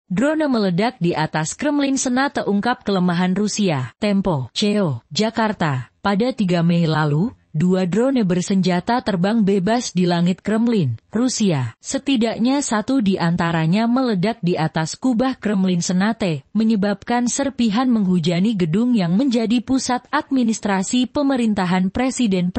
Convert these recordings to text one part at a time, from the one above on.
Drone meledak di atas Kremlin, Senat ungkap kelemahan Rusia. Tempo, CEO, Jakarta. Pada 3 Mei lalu, 2 drone bersenjata terbang bebas di langit Kremlin, Rusia. Setidaknya 1 di antaranya meledak di atas kubah Kremlin Senate, menyebabkan serpihan menghujani gedung yang menjadi pusat administrasi pemerintahan Presiden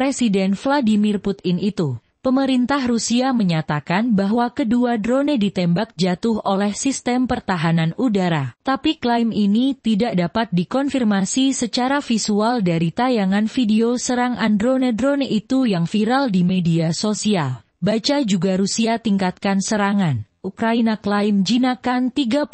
Vladimir Putin itu. Pemerintah Rusia menyatakan bahwa kedua drone ditembak jatuh oleh sistem pertahanan udara. Tapi klaim ini tidak dapat dikonfirmasi secara visual dari tayangan video serangan drone-drone itu yang viral di media sosial. Baca juga Rusia tingkatkan serangan. Ukraina klaim jinakan 35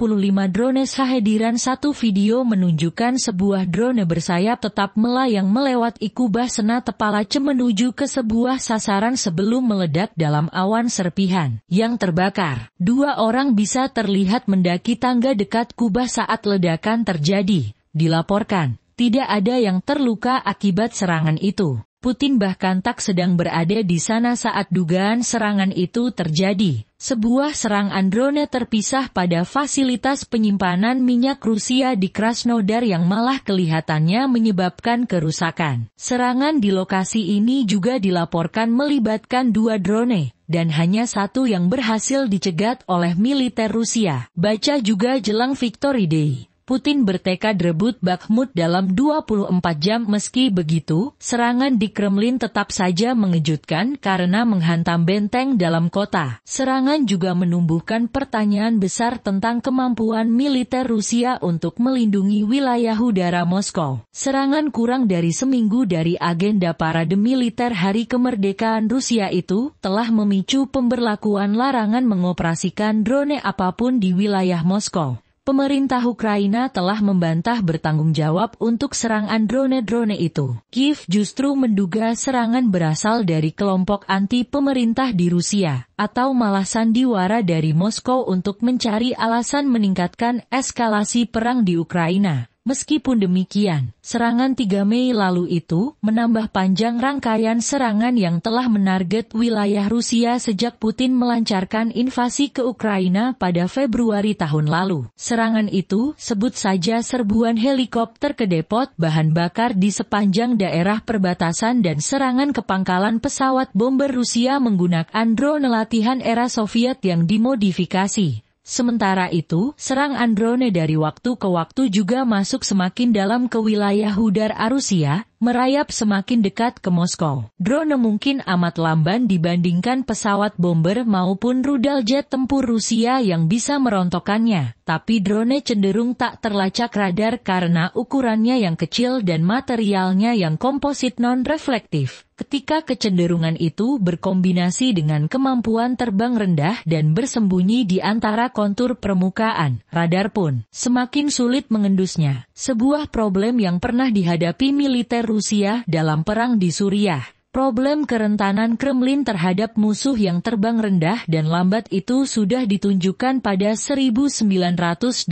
drone. Kehadiran satu video menunjukkan sebuah drone bersayap tetap melayang melewati kubah Senat Palace menuju ke sebuah sasaran sebelum meledak dalam awan serpihan yang terbakar. 2 orang bisa terlihat mendaki tangga dekat kubah saat ledakan terjadi. Dilaporkan, tidak ada yang terluka akibat serangan itu. Putin bahkan tak sedang berada di sana saat dugaan serangan itu terjadi. Sebuah serangan drone terpisah pada fasilitas penyimpanan minyak Rusia di Krasnodar yang malah kelihatannya menyebabkan kerusakan. Serangan di lokasi ini juga dilaporkan melibatkan 2 drone, dan hanya 1 yang berhasil dicegat oleh militer Rusia. Baca juga jelang Victory Day. Putin bertekad rebut Bakhmut dalam 24 jam. Meski begitu, serangan di Kremlin tetap saja mengejutkan karena menghantam benteng dalam kota. Serangan juga menumbuhkan pertanyaan besar tentang kemampuan militer Rusia untuk melindungi wilayah udara Moskow. Serangan kurang dari seminggu dari agenda parade militer Hari Kemerdekaan Rusia itu telah memicu pemberlakuan larangan mengoperasikan drone apapun di wilayah Moskow. Pemerintah Ukraina telah membantah bertanggung jawab untuk serangan drone-drone itu. Kiev justru menduga serangan berasal dari kelompok anti-pemerintah di Rusia, atau malah sandiwara dari Moskow untuk mencari alasan meningkatkan eskalasi perang di Ukraina. Meskipun demikian, serangan 3 Mei lalu itu menambah panjang rangkaian serangan yang telah menarget wilayah Rusia sejak Putin melancarkan invasi ke Ukraina pada Februari tahun lalu. Serangan itu, sebut saja serbuan helikopter ke depot bahan bakar di sepanjang daerah perbatasan dan serangan ke pangkalan pesawat bomber Rusia menggunakan drone latihan era Soviet yang dimodifikasi. Sementara itu, serangan drone dari waktu ke waktu juga masuk semakin dalam ke wilayah udara Rusia, merayap semakin dekat ke Moskow. Drone mungkin amat lamban dibandingkan pesawat bomber maupun rudal jet tempur Rusia yang bisa merontokkannya, tapi drone cenderung tak terlacak radar karena ukurannya yang kecil dan materialnya yang komposit non-reflektif. Ketika kecenderungan itu berkombinasi dengan kemampuan terbang rendah dan bersembunyi di antara kontur permukaan, radar pun semakin sulit mengendusnya. Sebuah problem yang pernah dihadapi militer Rusia dalam perang di Suriah. Problem kerentanan Kremlin terhadap musuh yang terbang rendah dan lambat itu sudah ditunjukkan pada 1987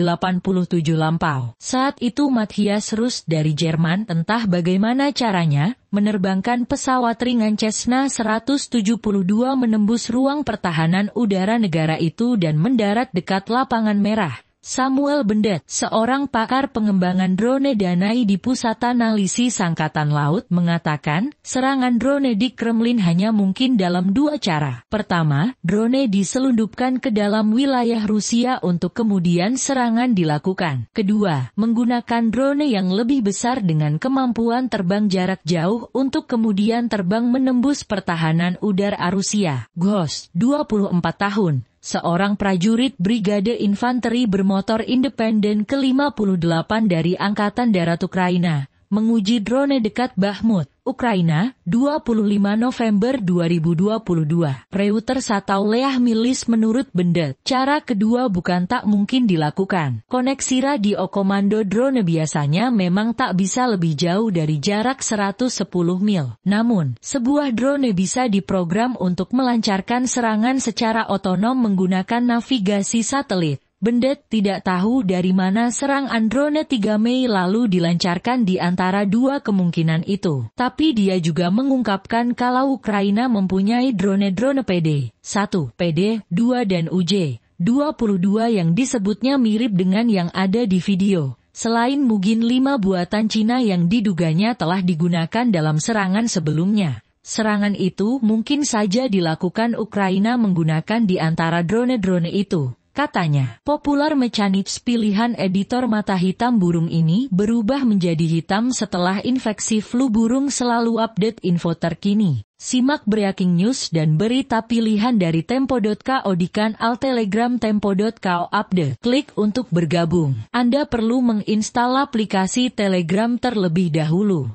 lampau. Saat itu Matthias Rust dari Jerman entah bagaimana caranya menerbangkan pesawat ringan Cessna 172 menembus ruang pertahanan udara negara itu dan mendarat dekat lapangan merah. Samuel Bendet, seorang pakar pengembangan drone Danai di Pusat Analisis Angkatan Laut, mengatakan, serangan drone di Kremlin hanya mungkin dalam 2 cara. Pertama, drone diselundupkan ke dalam wilayah Rusia untuk kemudian serangan dilakukan. Kedua, menggunakan drone yang lebih besar dengan kemampuan terbang jarak jauh untuk kemudian terbang menembus pertahanan udara Rusia. Ghost, 24 tahun. Seorang prajurit Brigade Infanteri bermotor independen ke-58 dari Angkatan Darat Ukraina, menguji drone dekat Bakhmut, Ukraina, 25 November 2022. Reuters atau Leah Milis menurut Bendet, cara kedua bukan tak mungkin dilakukan. Koneksi radio komando drone biasanya memang tak bisa lebih jauh dari jarak 110 mil. Namun, sebuah drone bisa diprogram untuk melancarkan serangan secara otonom menggunakan navigasi satelit. Bendet tidak tahu dari mana serangan drone 3 Mei lalu dilancarkan di antara 2 kemungkinan itu. Tapi dia juga mengungkapkan kalau Ukraina mempunyai drone-drone PD, 1, PD, 2 dan UJ, 22 yang disebutnya mirip dengan yang ada di video. Selain Mugin 5 buatan Cina yang diduganya telah digunakan dalam serangan sebelumnya. Serangan itu mungkin saja dilakukan Ukraina menggunakan di antara drone-drone itu, katanya. Popular Mechanics pilihan editor mata hitam burung ini berubah menjadi hitam setelah infeksi flu burung selalu update info terkini. Simak breaking news dan berita pilihan dari Tempo.co di kanal Telegram Tempo.co Update. Klik untuk bergabung. Anda perlu menginstal aplikasi Telegram terlebih dahulu.